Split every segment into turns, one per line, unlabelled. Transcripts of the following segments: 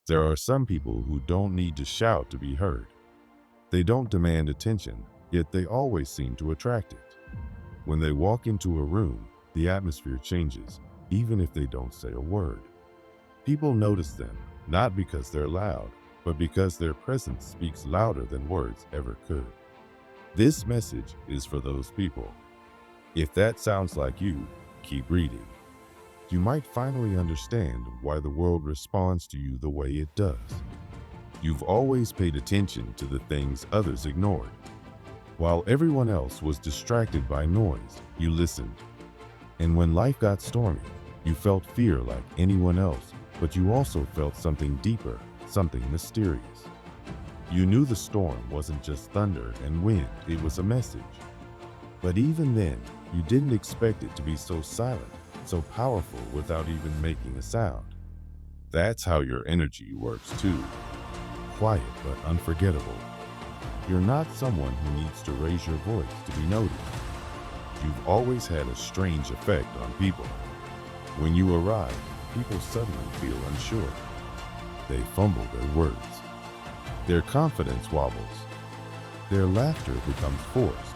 There are some people who don't need to shout to be heard. They don't demand attention, yet they always seem to attract it. When they walk into a room, the atmosphere changes, even if they don't say a word. People notice them, not because they're loud, but because their presence speaks louder than words ever could. This message is for those people. If that sounds like you, keep reading. You might finally understand why the world responds to you the way it does. You've always paid attention to the things others ignored. While everyone else was distracted by noise, you listened. And when life got stormy, you felt fear like anyone else, but you also felt something deeper, something mysterious. You knew the storm wasn't just thunder and wind, it was a message. But even then, you didn't expect it to be so silent, so powerful without even making a sound. That's how your energy works too. Quiet but unforgettable. You're not someone who needs to raise your voice to be noticed. You've always had a strange effect on people. When you arrive, people suddenly feel unsure. They fumble their words. Their confidence wobbles. Their laughter becomes forced.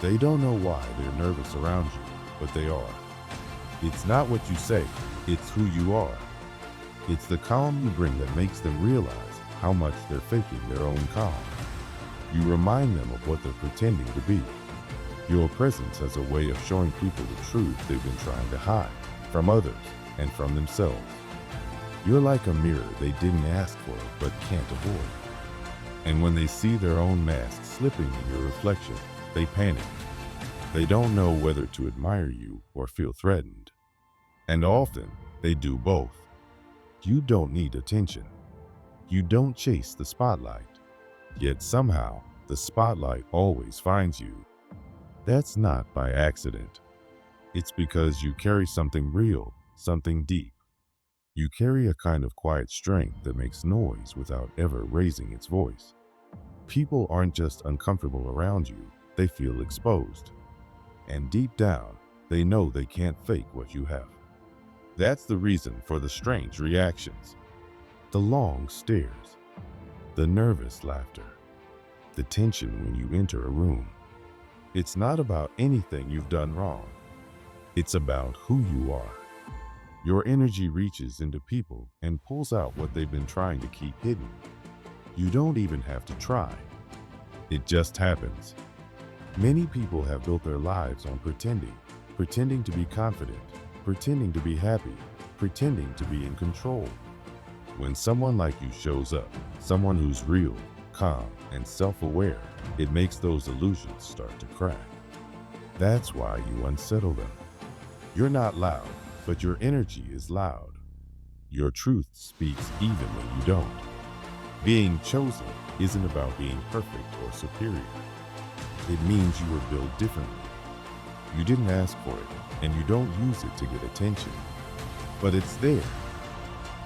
They don't know why they're nervous around you, but they are. It's not what you say, it's who you are. It's the calm you bring that makes them realize how much they're faking their own calm. You remind them of what they're pretending to be. Your presence has a way of showing people the truth they've been trying to hide from others and from themselves. You're like a mirror they didn't ask for but can't avoid. And when they see their own mask slipping in your reflection, they panic. They don't know whether to admire you or feel threatened. And often, they do both. You don't need attention. You don't chase the spotlight. Yet somehow, the spotlight always finds you. That's not by accident. It's because you carry something real, something deep. You carry a kind of quiet strength that makes noise without ever raising its voice. People aren't just uncomfortable around you, they feel exposed. And deep down, they know they can't fake what you have. That's the reason for the strange reactions. The long stares, the nervous laughter, the tension when you enter a room. It's not about anything you've done wrong. It's about who you are. Your energy reaches into people and pulls out what they've been trying to keep hidden. You don't even have to try. It just happens. Many people have built their lives on pretending to be confident, pretending to be happy, pretending to be in control. When someone like you shows up, someone who's real, calm, and self-aware, it makes those illusions start to crack. That's why you unsettle them. You're not loud, but your energy is loud. Your truth speaks even when you don't. Being chosen isn't about being perfect or superior. It means you were built differently. You didn't ask for it, and you don't use it to get attention. But it's there.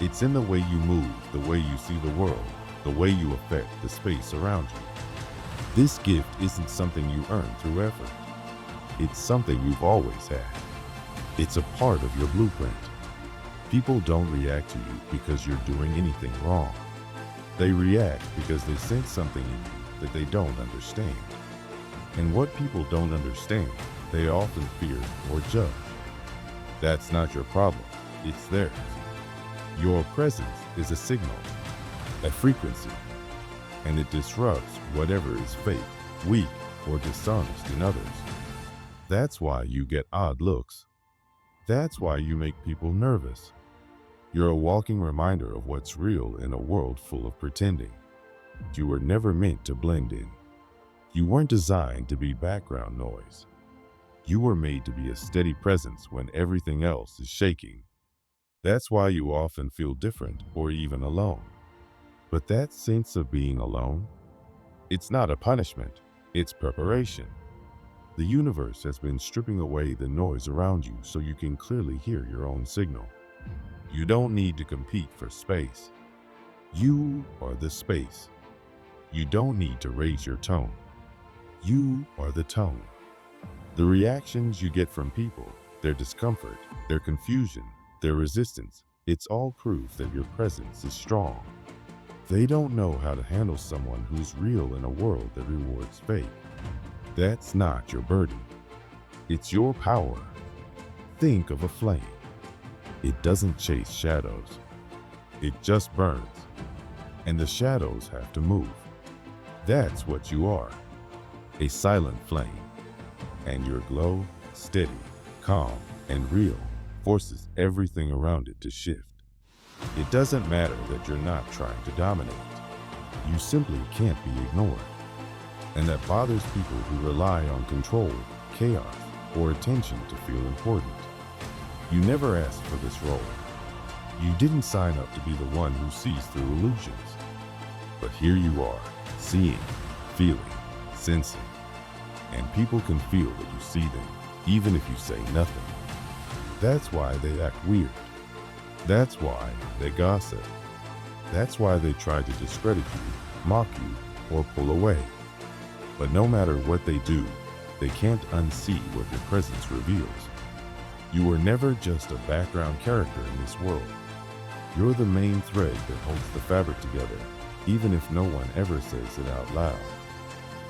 It's in the way you move, the way you see the world, the way you affect the space around you. This gift isn't something you earn through effort. It's something you've always had. It's a part of your blueprint. People don't react to you because you're doing anything wrong. They react because they sense something in you that they don't understand. And what people don't understand, they often fear or judge. That's not your problem, it's theirs. Your presence is a signal, a frequency, and it disrupts whatever is fake, weak, or dishonest in others. That's why you get odd looks. That's why you make people nervous. You're a walking reminder of what's real in a world full of pretending. You were never meant to blend in. You weren't designed to be background noise. You were made to be a steady presence when everything else is shaking. That's why you often feel different or even alone. But that sense of being alone, it's not a punishment, it's preparation. The universe has been stripping away the noise around you so you can clearly hear your own signal. You don't need to compete for space. You are the space. You don't need to raise your tone. You are the tone. The reactions you get from people, their discomfort, their confusion, their resistance, It's all proof that your presence is strong. They don't know how to handle someone who's real in a world that rewards fake. That's not your burden. It's your power. Think of a flame. It doesn't chase shadows. It just burns. And the shadows have to move. That's what you are. A silent flame. And your glow, steady, calm, and real, forces everything around it to shift. It doesn't matter that you're not trying to dominate. You simply can't be ignored. And that bothers people who rely on control, chaos, or attention to feel important. You never asked for this role. You didn't sign up to be the one who sees through illusions. But here you are, seeing, feeling, sensing. And people can feel that you see them, even if you say nothing. That's why they act weird. That's why they gossip. That's why they try to discredit you, mock you, or pull away. But no matter what they do, they can't unsee what your presence reveals. You were never just a background character in this world. You're the main thread that holds the fabric together, even if no one ever says it out loud.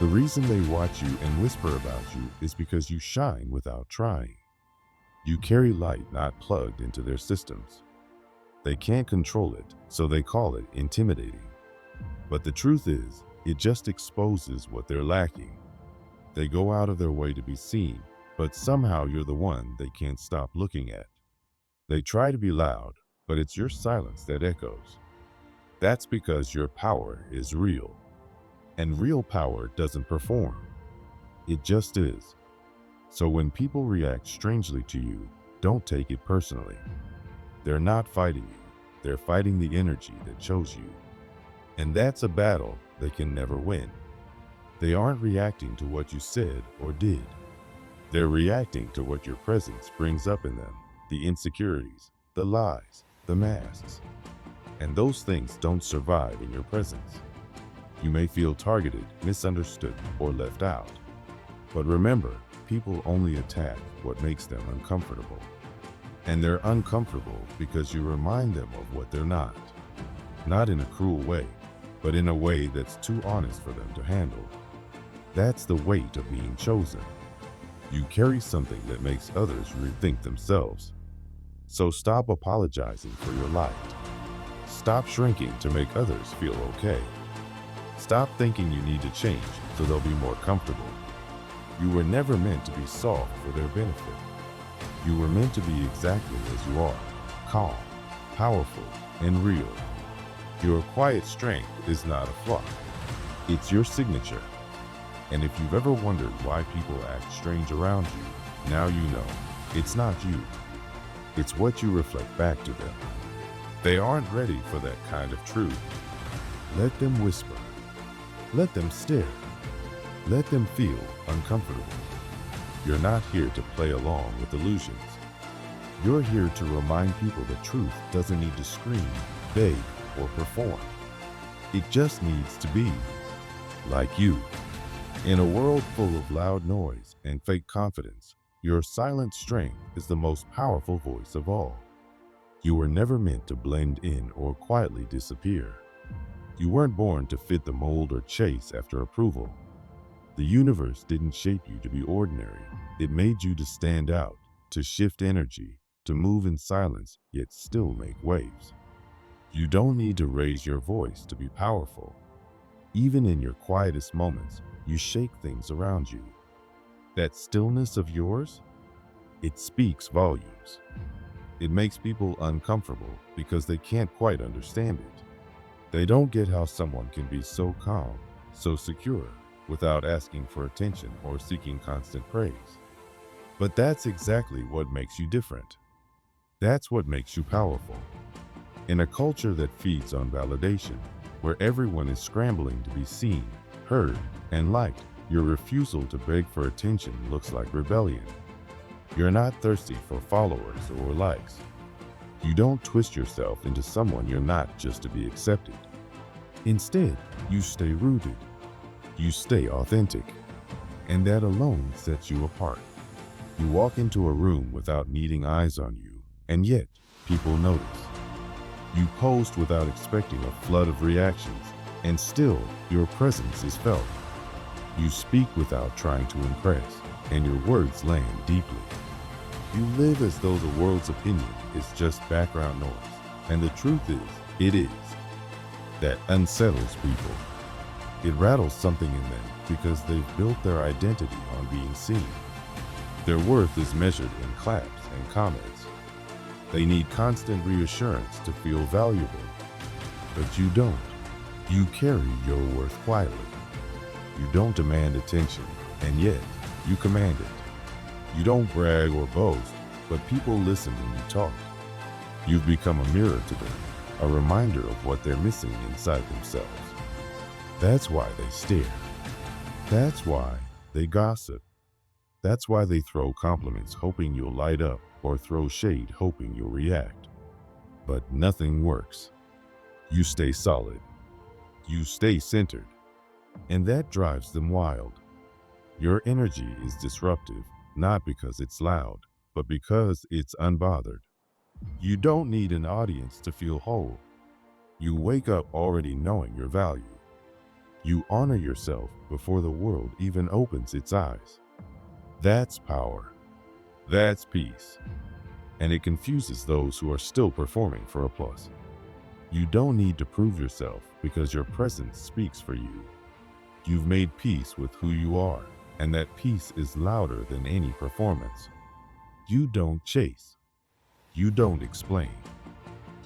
The reason they watch you and whisper about you is because you shine without trying. You carry light not plugged into their systems. They can't control it, so they call it intimidating. But the truth is, it just exposes what they're lacking. They go out of their way to be seen, but somehow you're the one they can't stop looking at. They try to be loud, but it's your silence that echoes. That's because your power is real. And real power doesn't perform. It just is. So when people react strangely to you, don't take it personally. They're not fighting you. They're fighting the energy that chose you. And that's a battle they can never win. They aren't reacting to what you said or did. They're reacting to what your presence brings up in them, the insecurities, the lies, the masks. And those things don't survive in your presence. You may feel targeted, misunderstood, or left out. But remember, people only attack what makes them uncomfortable. And they're uncomfortable because you remind them of what they're not. Not in a cruel way, but in a way that's too honest for them to handle. That's the weight of being chosen. You carry something that makes others rethink themselves. So stop apologizing for your light. Stop shrinking to make others feel okay. Stop thinking you need to change so they'll be more comfortable. You were never meant to be soft for their benefit. You were meant to be exactly as you are, calm, powerful, and real. Your quiet strength is not a flaw. It's your signature. And if you've ever wondered why people act strange around you, now you know. It's not you. It's what you reflect back to them. They aren't ready for that kind of truth. Let them whisper. Let them stare. Let them feel uncomfortable. You're not here to play along with illusions. You're here to remind people that truth doesn't need to scream, beg, or perform. It just needs to be like you. In a world full of loud noise and fake confidence, your silent strength is the most powerful voice of all. You were never meant to blend in or quietly disappear. You weren't born to fit the mold or chase after approval. The universe didn't shape you to be ordinary. It made you to stand out, to shift energy, to move in silence, yet still make waves. You don't need to raise your voice to be powerful. Even in your quietest moments, you shake things around you. That stillness of yours, it speaks volumes. It makes people uncomfortable because they can't quite understand it. They don't get how someone can be so calm, so secure, without asking for attention or seeking constant praise. But that's exactly what makes you different. That's what makes you powerful. In a culture that feeds on validation, where everyone is scrambling to be seen, heard, and liked, your refusal to beg for attention looks like rebellion. You're not thirsty for followers or likes. You don't twist yourself into someone you're not just to be accepted. Instead, you stay rooted. You stay authentic. And that alone sets you apart. You walk into a room without needing eyes on you, and yet people notice. You post without expecting a flood of reactions, and still your presence is felt. You speak without trying to impress, and your words land deeply. You live as though the world's opinion is just background noise, and the truth is, it is. That unsettles people. It rattles something in them because they've built their identity on being seen. Their worth is measured in claps and comments. They need constant reassurance to feel valuable. But you don't. You carry your worth quietly. You don't demand attention, and yet you command it. You don't brag or boast, but people listen when you talk. You've become a mirror to them, a reminder of what they're missing inside themselves. That's why they stare. That's why they gossip. That's why they throw compliments hoping you'll light up or throw shade hoping you'll react. But nothing works. You stay solid. You stay centered. And that drives them wild. Your energy is disruptive, not because it's loud, but because it's unbothered. You don't need an audience to feel whole. You wake up already knowing your value. You honor yourself before the world even opens its eyes. That's power. That's peace. And it confuses those who are still performing for applause. You don't need to prove yourself because your presence speaks for you. You've made peace with who you are, and that peace is louder than any performance. You don't chase. You don't explain.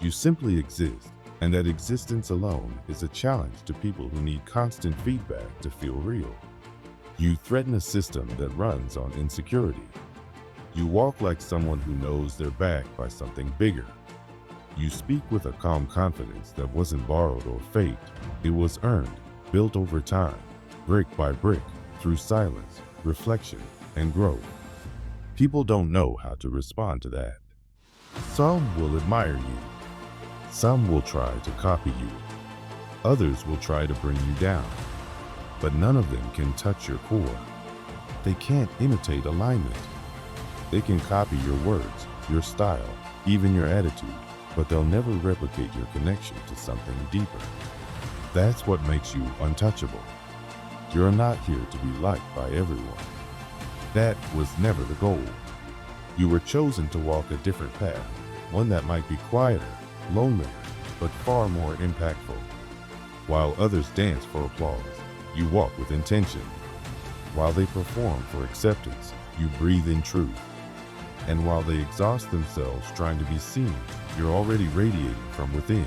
You simply exist, and that existence alone is a challenge to people who need constant feedback to feel real. You threaten a system that runs on insecurity. You walk like someone who knows they're backed by something bigger. You speak with a calm confidence that wasn't borrowed or faked. It was earned, built over time, brick by brick, through silence, reflection, and growth. People don't know how to respond to that. Some will admire you. Some will try to copy you. Others will try to bring you down. But none of them can touch your core. They can't imitate alignment. They can copy your words, your style, even your attitude, but they'll never replicate your connection to something deeper. That's what makes you untouchable. You're not here to be liked by everyone. That was never the goal. You were chosen to walk a different path, one that might be quieter, lonelier, but far more impactful. While others dance for applause, you walk with intention. While they perform for acceptance, you breathe in truth. And while they exhaust themselves trying to be seen, you're already radiating from within.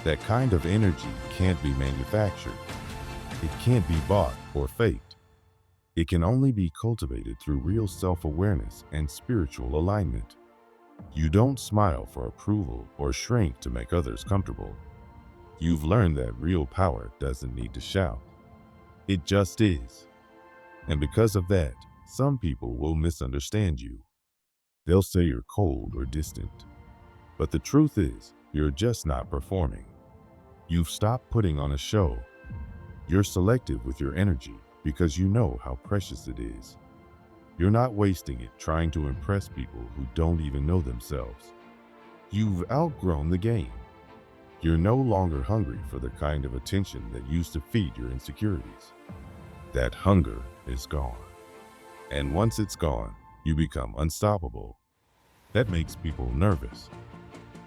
That kind of energy can't be manufactured. It can't be bought or faked. It can only be cultivated through real self-awareness and spiritual alignment. You don't smile for approval or shrink to make others comfortable. You've learned that real power doesn't need to shout. It just is. And because of that, some people will misunderstand you. They'll say you're cold or distant. But the truth is, you're just not performing. You've stopped putting on a show. You're selective with your energy because you know how precious it is. You're not wasting it trying to impress people who don't even know themselves. You've outgrown the game. You're no longer hungry for the kind of attention that used to feed your insecurities. That hunger is gone. And once it's gone, you become unstoppable. That makes people nervous.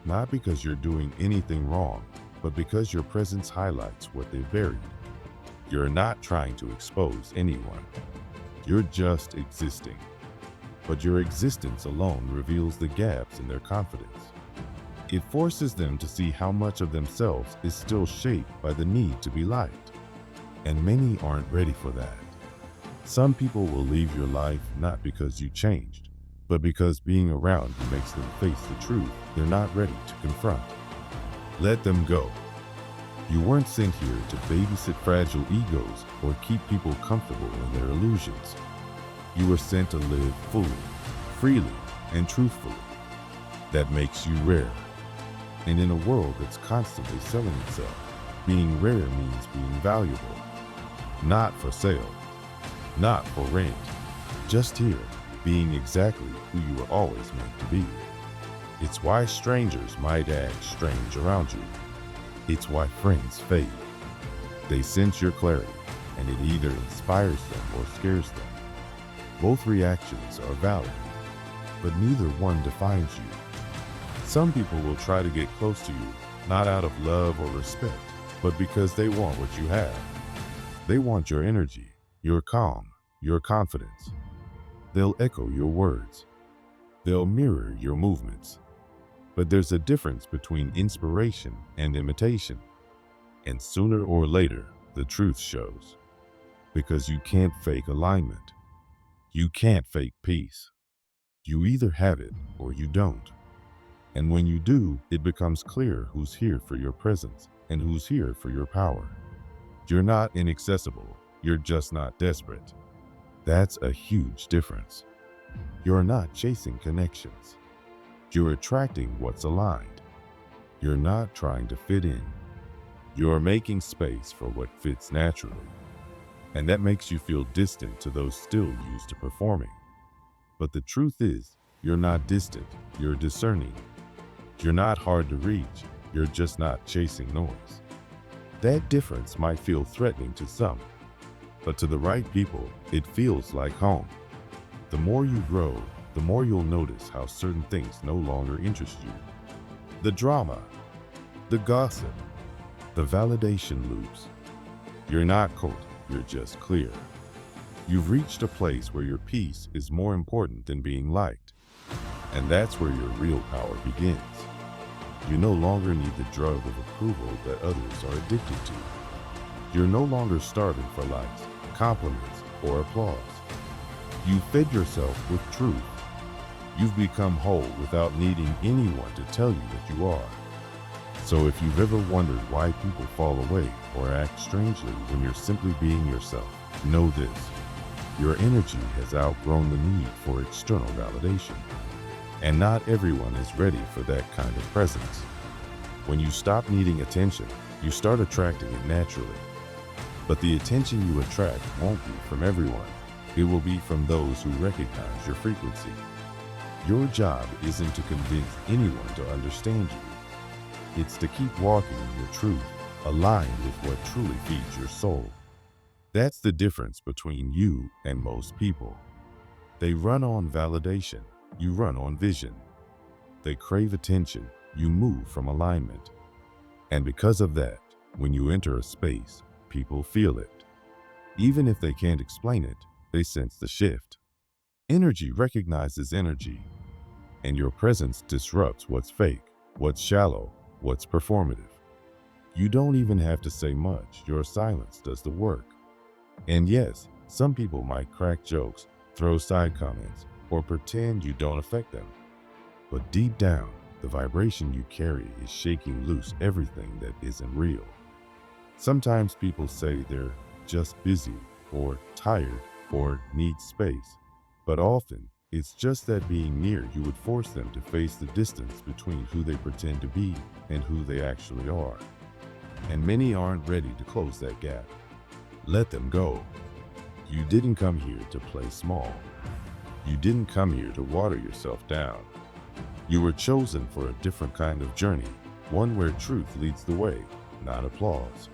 Not because you're doing anything wrong, but because your presence highlights what they've buried. You're not trying to expose anyone. You're just existing. But your existence alone reveals the gaps in their confidence. It forces them to see how much of themselves is still shaped by the need to be liked. And many aren't ready for that. Some people will leave your life not because you changed, but because being around you makes them face the truth they're not ready to confront. Let them go. You weren't sent here to babysit fragile egos or keep people comfortable in their illusions. You were sent to live fully, freely, and truthfully. That makes you rare. And in a world that's constantly selling itself, being rare means being valuable. Not for sale, not for rent, just here, being exactly who you were always meant to be. It's why strangers might act strange around you. It's why friends fade. They sense your clarity, and it either inspires them or scares them. Both reactions are valid, but neither one defines you. Some people will try to get close to you, not out of love or respect, but because they want what you have. They want your energy, your calm, your confidence. They'll echo your words. They'll mirror your movements. But there's a difference between inspiration and imitation. And sooner or later, the truth shows. Because you can't fake alignment. You can't fake peace. You either have it or you don't. And when you do, it becomes clear who's here for your presence and who's here for your power. You're not inaccessible. You're just not desperate. That's a huge difference. You're not chasing connections. You're attracting what's aligned. You're not trying to fit in. You're making space for what fits naturally. And that makes you feel distant to those still used to performing. But the truth is, you're not distant, you're discerning. You're not hard to reach, you're just not chasing noise. That difference might feel threatening to some, but to the right people, it feels like home. The more you grow, the more you'll notice how certain things no longer interest you. The drama, the gossip, the validation loops. You're not cold, you're just clear. You've reached a place where your peace is more important than being liked. And that's where your real power begins. You no longer need the drug of approval that others are addicted to. You're no longer starving for likes, compliments, or applause. You fed yourself with truth. You've become whole without needing anyone to tell you that you are. So if you've ever wondered why people fall away or act strangely when you're simply being yourself, know this. Your energy has outgrown the need for external validation. And not everyone is ready for that kind of presence. When you stop needing attention, you start attracting it naturally. But the attention you attract won't be from everyone. It will be from those who recognize your frequency. Your job isn't to convince anyone to understand you. It's to keep walking in your truth, aligned with what truly feeds your soul. That's the difference between you and most people. They run on validation. You run on vision. They crave attention. You move from alignment. And because of that, when you enter a space, people feel it. Even if they can't explain it, they sense the shift. Energy recognizes energy, and your presence disrupts what's fake, what's shallow, what's performative. You don't even have to say much. Your silence does the work. And yes, some people might crack jokes, throw side comments, or pretend you don't affect them. But deep down, the vibration you carry is shaking loose everything that isn't real. Sometimes people say they're just busy, or tired, or need space. But often, it's just that being near you would force them to face the distance between who they pretend to be and who they actually are. And many aren't ready to close that gap. Let them go. You didn't come here to play small. You didn't come here to water yourself down. You were chosen for a different kind of journey, one where truth leads the way, not applause.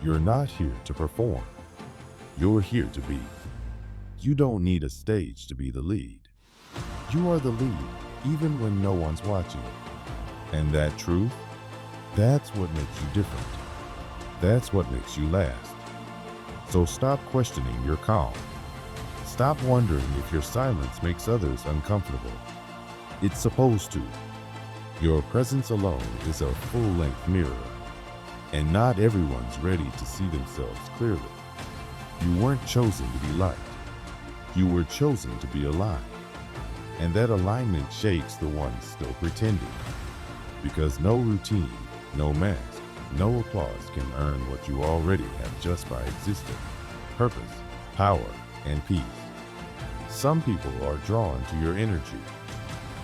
You're not here to perform. You're here to be. You don't need a stage to be the lead. You are the lead, even when no one's watching. And that truth, that's what makes you different. That's what makes you last. So stop questioning your calm. Stop wondering if your silence makes others uncomfortable. It's supposed to. Your presence alone is a full-length mirror, and not everyone's ready to see themselves clearly. You weren't chosen to be liked. You were chosen to be aligned. And that alignment shakes the ones still pretending. Because no routine, no mask, no applause can earn what you already have just by existing. Purpose, power, and peace. Some people are drawn to your energy.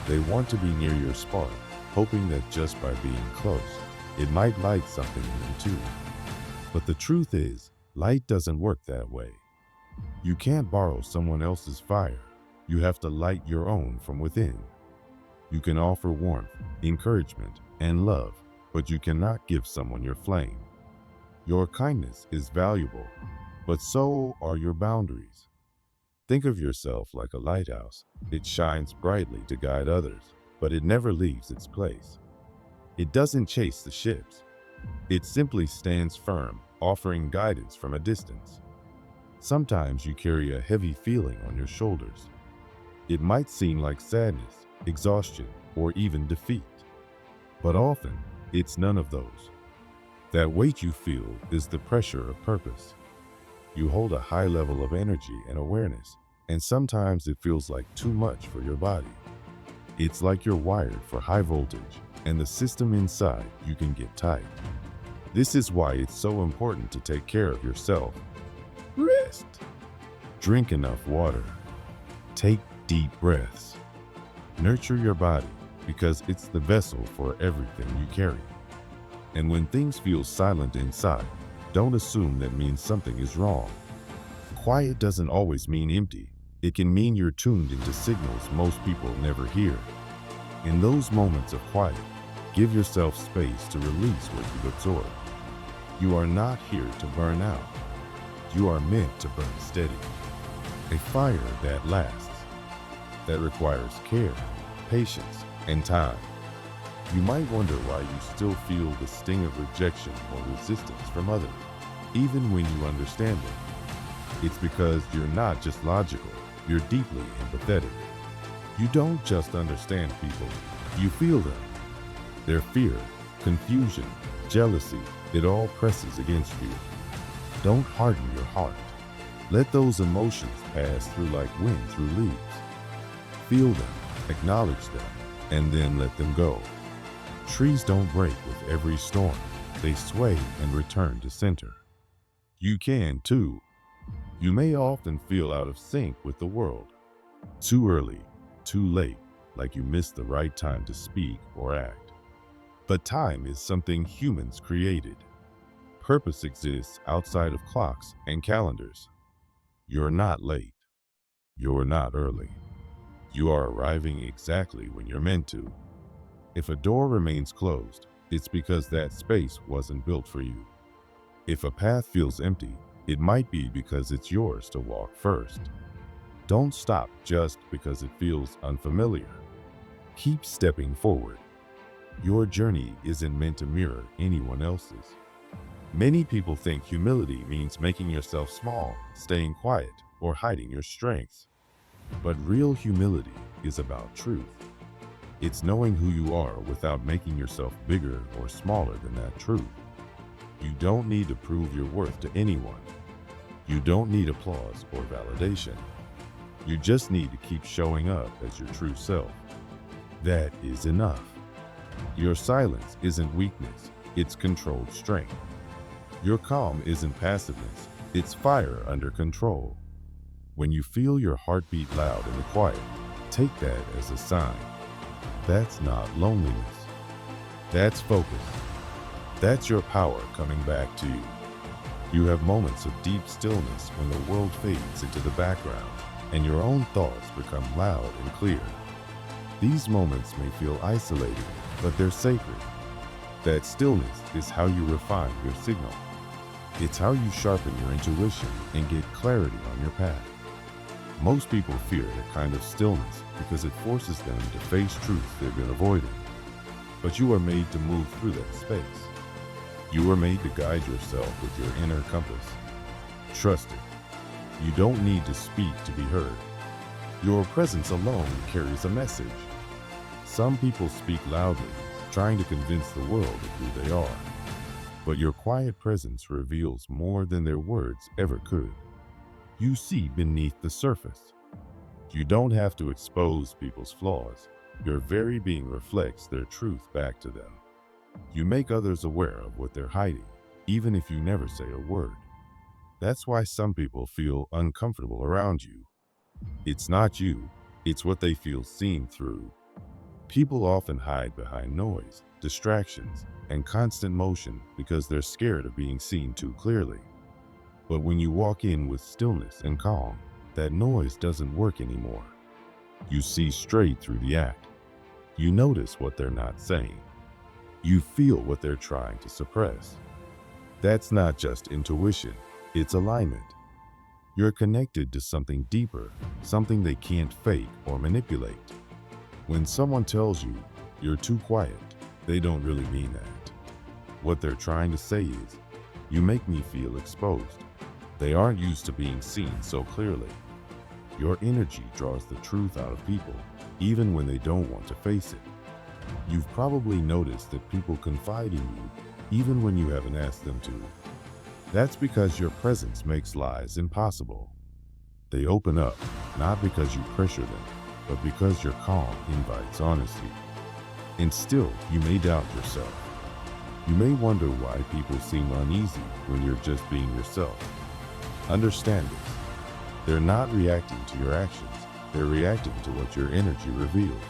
They want to be near your spark, hoping that just by being close, it might light something in them too. But the truth is, light doesn't work that way. You can't borrow someone else's fire. You have to light your own from within. You can offer warmth, encouragement, and love, but you cannot give someone your flame. Your kindness is valuable, but so are your boundaries. Think of yourself like a lighthouse. It shines brightly to guide others, but it never leaves its place. It doesn't chase the ships. It simply stands firm, offering guidance from a distance. Sometimes you carry a heavy feeling on your shoulders. It might seem like sadness, exhaustion, or even defeat. But often, it's none of those. That weight you feel is the pressure of purpose. You hold a high level of energy and awareness, and sometimes it feels like too much for your body. It's like you're wired for high voltage, and the system inside you can get tight. This is why it's so important to take care of yourself. Rest. Drink enough water. Take deep breaths. Nurture your body, because it's the vessel for everything you carry. And when things feel silent inside, don't assume that means something is wrong. Quiet doesn't always mean empty. It can mean you're tuned into signals most people never hear. In those moments of quiet, give yourself space to release what you've absorbed. You are not here to burn out. You are meant to burn steady. A fire that lasts, that requires care, patience, and time. You might wonder why you still feel the sting of rejection or resistance from others, even when you understand them. It's because you're not just logical, you're deeply empathetic. You don't just understand people, you feel them. Their fear, confusion, jealousy, it all presses against you. Don't harden your heart. Let those emotions pass through like wind through leaves. Feel them, acknowledge them, and then let them go. Trees don't break with every storm. They sway and return to center. You can too. You may often feel out of sync with the world. Too early, too late, like you missed the right time to speak or act. But time is something humans created. Purpose exists outside of clocks and calendars. You're not late. You're not early. You are arriving exactly when you're meant to. If a door remains closed, it's because that space wasn't built for you. If a path feels empty, it might be because it's yours to walk first. Don't stop just because it feels unfamiliar. Keep stepping forward. Your journey isn't meant to mirror anyone else's. Many people think humility means making yourself small, staying quiet, or hiding your strengths. But real humility is about truth. It's knowing who you are without making yourself bigger or smaller than that truth. You don't need to prove your worth to anyone. You don't need applause or validation. You just need to keep showing up as your true self. That is enough. Your silence isn't weakness, it's controlled strength. Your calm isn't passiveness, it's fire under control. When you feel your heartbeat loud in the quiet, take that as a sign. That's not loneliness. That's focus. That's your power coming back to you. You have moments of deep stillness when the world fades into the background and your own thoughts become loud and clear. These moments may feel isolating, but they're sacred. That stillness is how you refine your signal. It's how you sharpen your intuition and get clarity on your path. Most people fear that kind of stillness because it forces them to face truths they've been avoiding. But you are made to move through that space. You are made to guide yourself with your inner compass. Trust it. You don't need to speak to be heard. Your presence alone carries a message. Some people speak loudly, trying to convince the world of who they are. But your quiet presence reveals more than their words ever could. You see beneath the surface. You don't have to expose people's flaws. Your very being reflects their truth back to them. You make others aware of what they're hiding, even if you never say a word. That's why some people feel uncomfortable around you. It's not you, it's what they feel seen through. People often hide behind noise, distractions, and constant motion because they're scared of being seen too clearly. But when you walk in with stillness and calm, that noise doesn't work anymore. You see straight through the act. You notice what they're not saying. You feel what they're trying to suppress. That's not just intuition, it's alignment. You're connected to something deeper, something they can't fake or manipulate. When someone tells you you're too quiet, they don't really mean that. What they're trying to say is, you make me feel exposed. They aren't used to being seen so clearly. Your energy draws the truth out of people, even when they don't want to face it. You've probably noticed that people confide in you, even when you haven't asked them to. That's because your presence makes lies impossible. They open up, not because you pressure them, but because your calm invites honesty. And still, you may doubt yourself. You may wonder why people seem uneasy when you're just being yourself. Understand this. They're not reacting to your actions. They're reacting to what your energy reveals.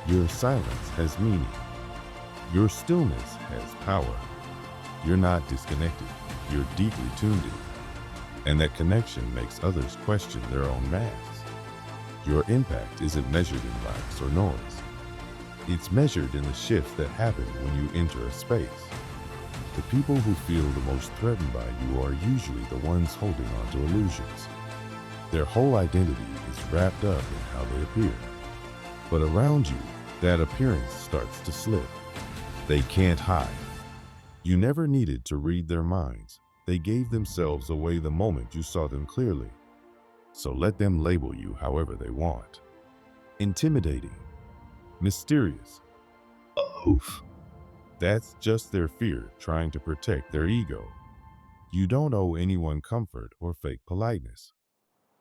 Your silence has meaning. Your stillness has power. You're not disconnected. You're deeply tuned in. And that connection makes others question their own masks. Your impact isn't measured in likes or noise. It's measured in the shifts that happen when you enter a space. The people who feel the most threatened by you are usually the ones holding on to illusions. Their whole identity is wrapped up in how they appear. But around you, that appearance starts to slip. They can't hide. You never needed to read their minds. They gave themselves away the moment you saw them clearly. So let them label you however they want. Intimidating. Mysterious. Oof. That's just their fear trying to protect their ego. You don't owe anyone comfort or fake politeness.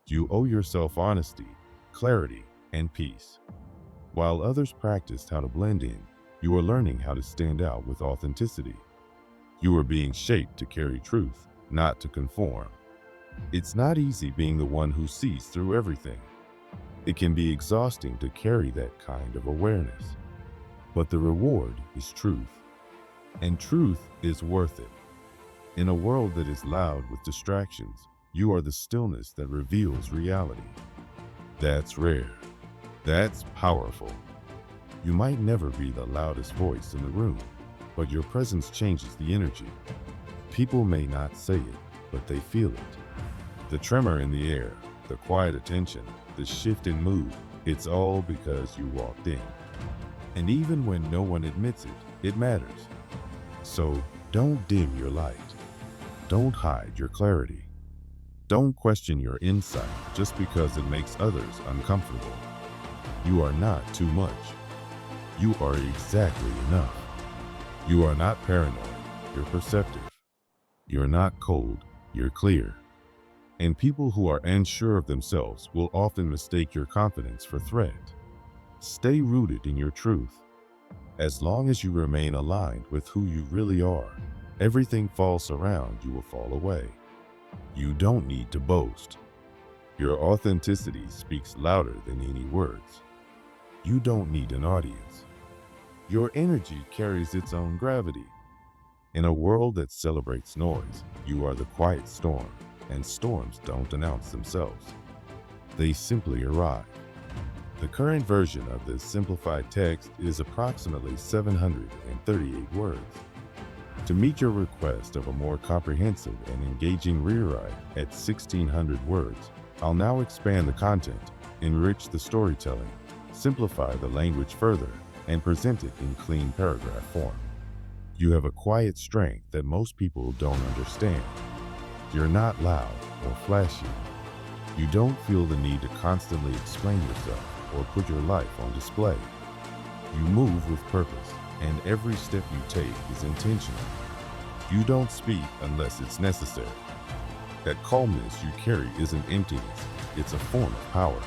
You owe yourself honesty, clarity, and peace. While others practiced how to blend in, you are learning how to stand out with authenticity. You are being shaped to carry truth, not to conform. It's not easy being the one who sees through everything. It can be exhausting to carry that kind of awareness. But the reward is truth. And truth is worth it. In a world that is loud with distractions, you are the stillness that reveals reality. That's rare. That's powerful. You might never be the loudest voice in the room, but your presence changes the energy. People may not say it, but they feel it. The tremor in the air, the quiet attention, the shift in mood, it's all because you walked in. And even when no one admits it, it matters. So don't dim your light. Don't hide your clarity. Don't question your insight just because it makes others uncomfortable. You are not too much. You are exactly enough. You are not paranoid, you're perceptive. You're not cold, you're clear. And people who are unsure of themselves will often mistake your confidence for threat. Stay rooted in your truth. As long as you remain aligned with who you really are, everything false around you will fall away. You don't need to boast. Your authenticity speaks louder than any words. You don't need an audience. Your energy carries its own gravity. In a world that celebrates noise, you are the quiet storm, and storms don't announce themselves. They simply arrive. The current version of this simplified text is approximately 738 words. To meet your request of a more comprehensive and engaging rewrite at 1,600 words, I'll now expand the content, enrich the storytelling, simplify the language further, and present it in clean paragraph form. You have a quiet strength that most people don't understand. You're not loud or flashy. You don't feel the need to constantly explain yourself or put your life on display. You move with purpose, and every step you take is intentional. You don't speak unless it's necessary. That calmness you carry isn't emptiness, it's a form of power.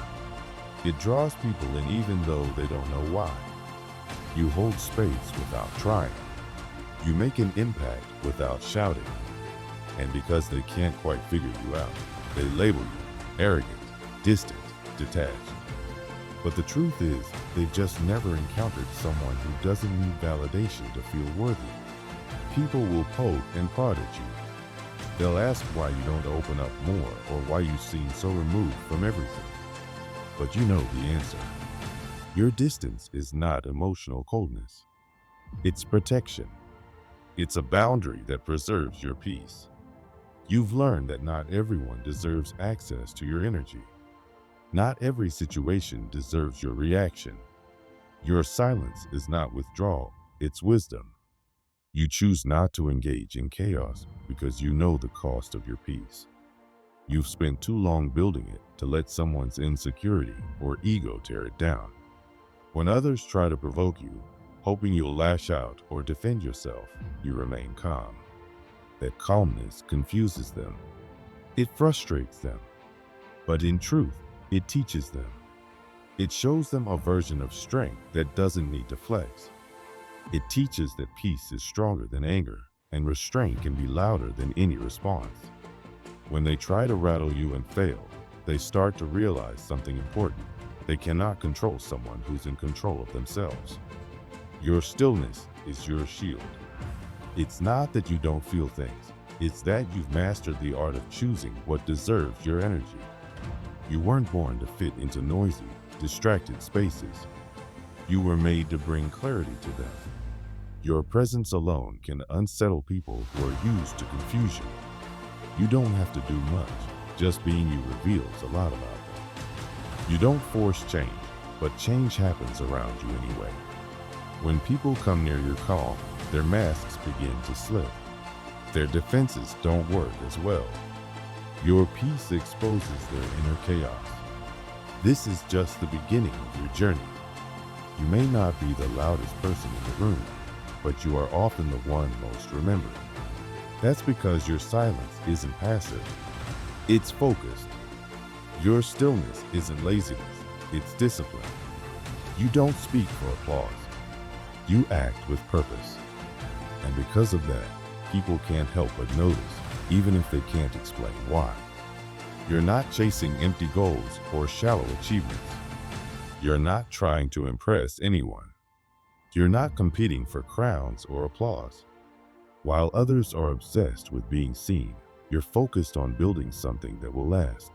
It draws people in even though they don't know why. You hold space without trying. You make an impact without shouting. And because they can't quite figure you out, they label you arrogant, distant, detached. But the truth is, they've just never encountered someone who doesn't need validation to feel worthy. People will poke and prod at you. They'll ask why you don't open up more or why you seem so removed from everything. But you know the answer. Your distance is not emotional coldness. It's protection. It's a boundary that preserves your peace. You've learned that not everyone deserves access to your energy. Not every situation deserves your reaction. Your silence is not withdrawal, it's wisdom. You choose not to engage in chaos because you know the cost of your peace. You've spent too long building it to let someone's insecurity or ego tear it down. When others try to provoke you, hoping you'll lash out or defend yourself, you remain calm. That calmness confuses them. It frustrates them. But in truth, it teaches them. It shows them a version of strength that doesn't need to flex. It teaches that peace is stronger than anger, and restraint can be louder than any response. When they try to rattle you and fail, they start to realize something important. They cannot control someone who's in control of themselves. Your stillness is your shield. It's not that you don't feel things. It's that you've mastered the art of choosing what deserves your energy. You weren't born to fit into noisy, distracted spaces. You were made to bring clarity to them. Your presence alone can unsettle people who are used to confusion. You don't have to do much. Just being you reveals a lot about them. You don't force change, but change happens around you anyway. When people come near your calm, their masks begin to slip. Their defenses don't work as well. Your peace exposes their inner chaos. This is just the beginning of your journey. You may not be the loudest person in the room, but you are often the one most remembered. That's because your silence isn't passive. It's focused. Your stillness isn't laziness, it's discipline. You don't speak for applause. You act with purpose. And because of that, people can't help but notice, even if they can't explain why. You're not chasing empty goals or shallow achievements. You're not trying to impress anyone. You're not competing for crowns or applause. While others are obsessed with being seen, you're focused on building something that will last.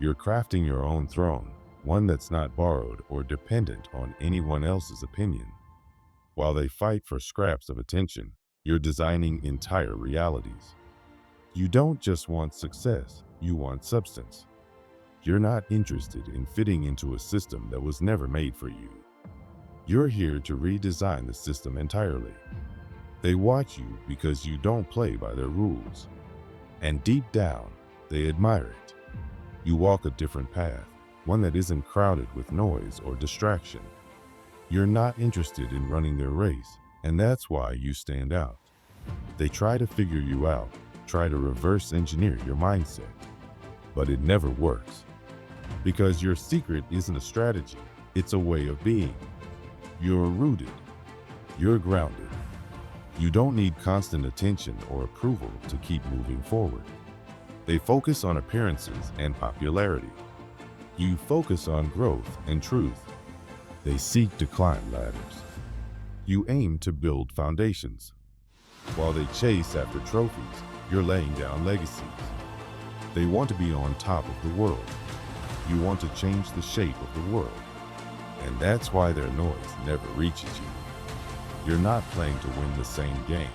You're crafting your own throne, one that's not borrowed or dependent on anyone else's opinion. While they fight for scraps of attention, you're designing entire realities. You don't just want success, you want substance. You're not interested in fitting into a system that was never made for you. You're here to redesign the system entirely. They watch you because you don't play by their rules. And deep down, they admire it. You walk a different path, one that isn't crowded with noise or distraction. You're not interested in running their race, and that's why you stand out. They try to figure you out, try to reverse engineer your mindset, but it never works. Because your secret isn't a strategy, it's a way of being. You're rooted. You're grounded. You don't need constant attention or approval to keep moving forward. They focus on appearances and popularity. You focus on growth and truth. They seek to climb ladders. You aim to build foundations. While they chase after trophies, you're laying down legacies. They want to be on top of the world. You want to change the shape of the world. And that's why their noise never reaches you. You're not playing to win the same game.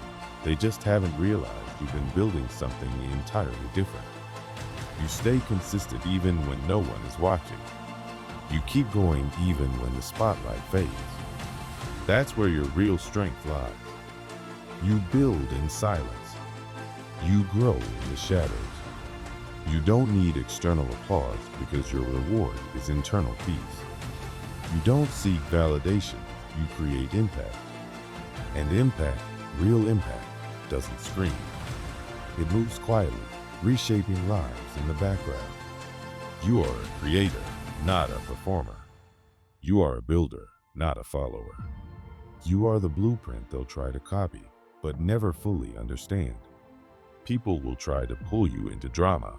They just haven't realized you've been building something entirely different. You stay consistent even when no one is watching. You keep going even when the spotlight fades. That's where your real strength lies. You build in silence. You grow in the shadows. You don't need external applause because your reward is internal peace. You don't seek validation, you create impact. And impact, real impact, doesn't scream. It moves quietly, reshaping lives in the background. You are a creator, not a performer. You are a builder, not a follower. You are the blueprint they'll try to copy, but never fully understand. People will try to pull you into drama.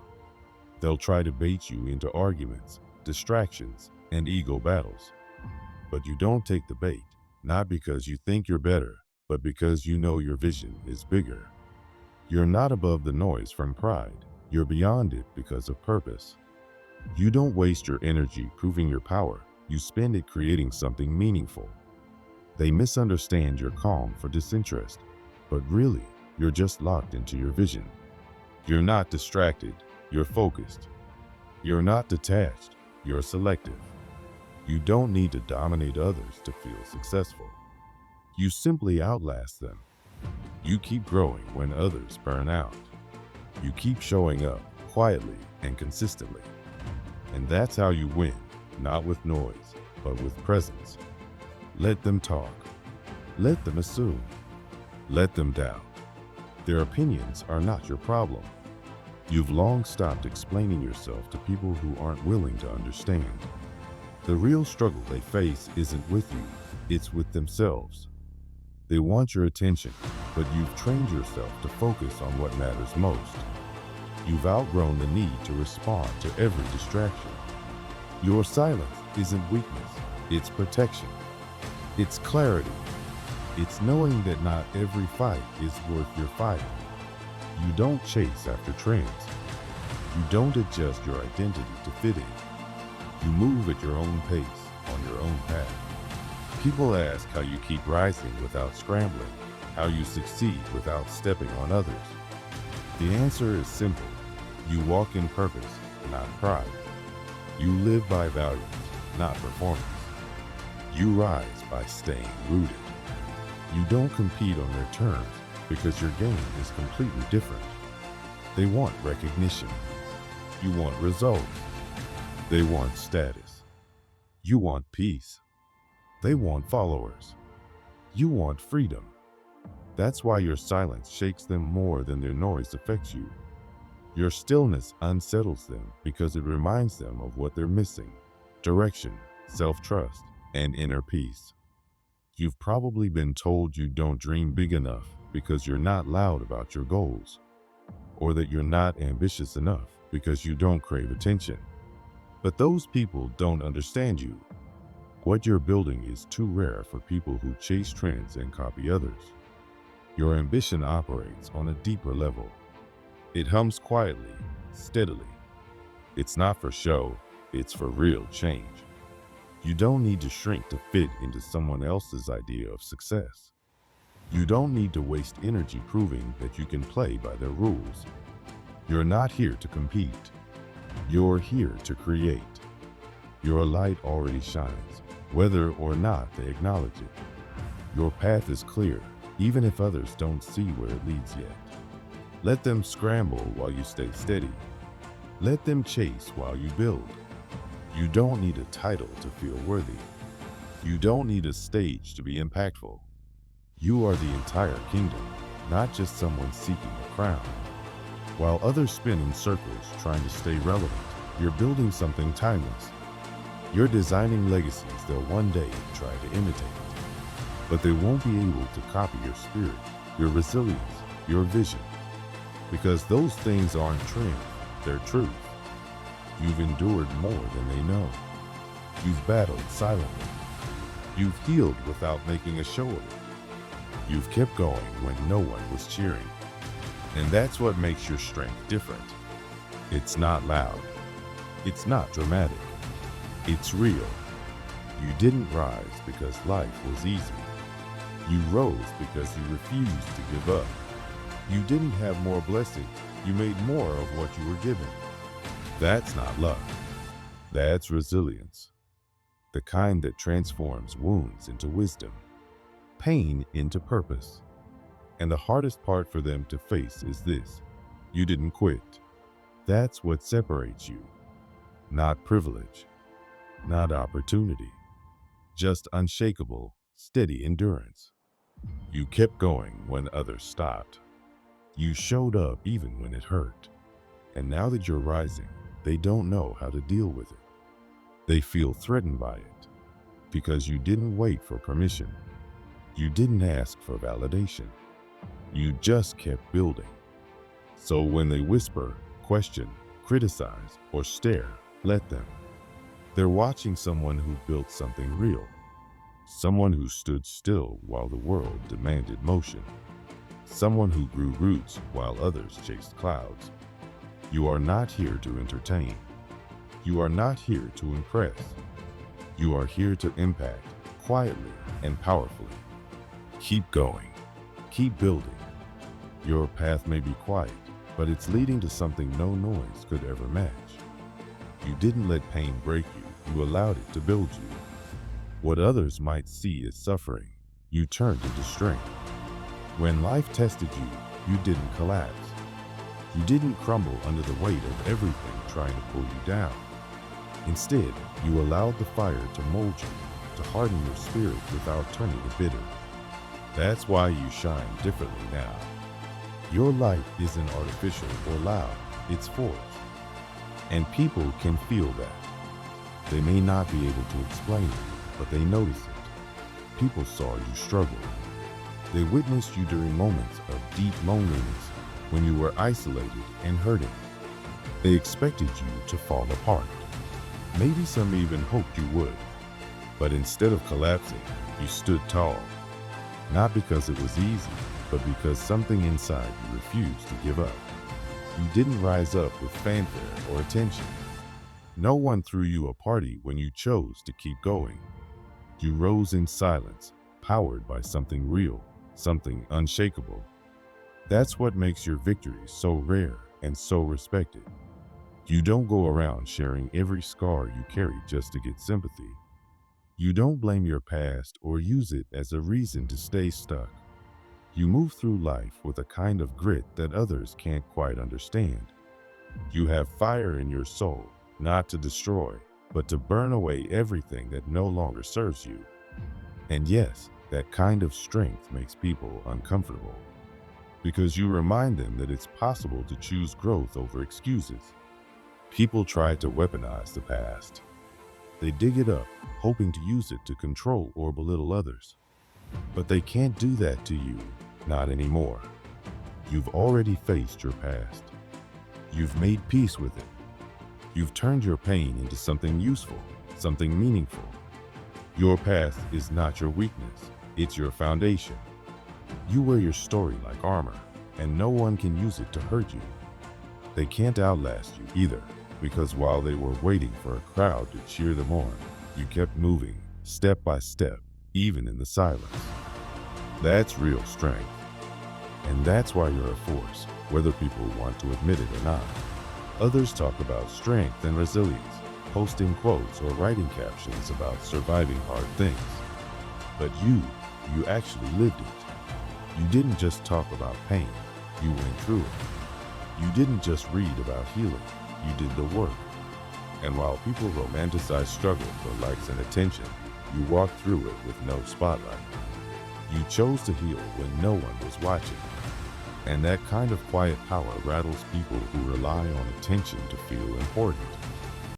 They'll try to bait you into arguments, distractions, and ego battles. But you don't take the bait, not because you think you're better, but because you know your vision is bigger. You're not above the noise from pride. You're beyond it because of purpose. You don't waste your energy proving your power. You spend it creating something meaningful. They misunderstand your calm for disinterest, but really, you're just locked into your vision. You're not distracted, you're focused. You're not detached, you're selective. You don't need to dominate others to feel successful. You simply outlast them. You keep growing when others burn out. You keep showing up quietly and consistently. And that's how you win, not with noise, but with presence. Let them talk. Let them assume. Let them doubt. Their opinions are not your problem. You've long stopped explaining yourself to people who aren't willing to understand. The real struggle they face isn't with you, it's with themselves. They want your attention, but you've trained yourself to focus on what matters most. You've outgrown the need to respond to every distraction. Your silence isn't weakness, it's protection. It's clarity. It's knowing that not every fight is worth your fighting. You don't chase after trends. You don't adjust your identity to fit in. You move at your own pace, on your own path. People ask how you keep rising without scrambling, how you succeed without stepping on others. The answer is simple. You walk in purpose, not pride. You live by values, not performance. You rise by staying rooted. You don't compete on their terms because your game is completely different. They want recognition. You want results. They want status. You want peace. They want followers. You want freedom. That's why your silence shakes them more than their noise affects you. Your stillness unsettles them because it reminds them of what they're missing: direction, self-trust, and inner peace. You've probably been told you don't dream big enough because you're not loud about your goals, or that you're not ambitious enough because you don't crave attention. But those people don't understand you. What you're building is too rare for people who chase trends and copy others. Your ambition operates on a deeper level. It hums quietly, steadily. It's not for show, it's for real change. You don't need to shrink to fit into someone else's idea of success. You don't need to waste energy proving that you can play by their rules. You're not here to compete. You're here to create. Your light already shines, whether or not they acknowledge it. Your path is clear, even if others don't see where it leads yet. Let them scramble while you stay steady. Let them chase while you build. You don't need a title to feel worthy. You don't need a stage to be impactful. You are the entire kingdom, not just someone seeking a crown. While others spin in circles trying to stay relevant, you're building something timeless. You're designing legacies they'll one day try to imitate. But they won't be able to copy your spirit, your resilience, your vision. Because those things aren't trends, they're truth. You've endured more than they know. You've battled silently. You've healed without making a show of it. You've kept going when no one was cheering. And that's what makes your strength different. It's not loud. It's not dramatic. It's real. You didn't rise because life was easy. You rose because you refused to give up. You didn't have more blessings. You made more of what you were given. That's not luck. That's resilience. The kind that transforms wounds into wisdom, pain into purpose. And the hardest part for them to face is this: you didn't quit. That's what separates you. Not privilege, not opportunity, just unshakable, steady endurance. You kept going when others stopped. You showed up even when it hurt. And now that you're rising, they don't know how to deal with it. They feel threatened by it because you didn't wait for permission. You didn't ask for validation. You just kept building. So when they whisper, question, criticize, or stare, let them. They're watching someone who built something real. Someone who stood still while the world demanded motion. Someone who grew roots while others chased clouds. You are not here to entertain. You are not here to impress. You are here to impact, quietly and powerfully. Keep going. Keep building. Your path may be quiet, but it's leading to something no noise could ever match. You didn't let pain break you, you allowed it to build you. What others might see as suffering, you turned into strength. When life tested you, you didn't collapse. You didn't crumble under the weight of everything trying to pull you down. Instead, you allowed the fire to mold you, to harden your spirit without turning it bitter. That's why you shine differently now. Your light isn't artificial or loud, it's forged. And people can feel that. They may not be able to explain it, but they notice it. People saw you struggle. They witnessed you during moments of deep loneliness, when you were isolated and hurting. They expected you to fall apart. Maybe some even hoped you would. But instead of collapsing, you stood tall. Not because it was easy, but because something inside you refused to give up. You didn't rise up with fanfare or attention. No one threw you a party when you chose to keep going. You rose in silence, powered by something real, something unshakable. That's what makes your victories so rare and so respected. You don't go around sharing every scar you carry just to get sympathy. You don't blame your past or use it as a reason to stay stuck. You move through life with a kind of grit that others can't quite understand. You have fire in your soul, not to destroy, but to burn away everything that no longer serves you. And yes, that kind of strength makes people uncomfortable, because you remind them that it's possible to choose growth over excuses. People try to weaponize the past. They dig it up, hoping to use it to control or belittle others. But they can't do that to you, not anymore. You've already faced your past. You've made peace with it. You've turned your pain into something useful, something meaningful. Your past is not your weakness, it's your foundation. You wear your story like armor, and no one can use it to hurt you. They can't outlast you either, because while they were waiting for a crowd to cheer them on, you kept moving, step by step, even in the silence. That's real strength. And that's why you're a force, whether people want to admit it or not. Others talk about strength and resilience, posting quotes or writing captions about surviving hard things. But you actually lived it. You didn't just talk about pain, you went through it. You didn't just read about healing, you did the work. And while people romanticize struggle for likes and attention, you walked through it with no spotlight. You chose to heal when no one was watching. And that kind of quiet power rattles people who rely on attention to feel important.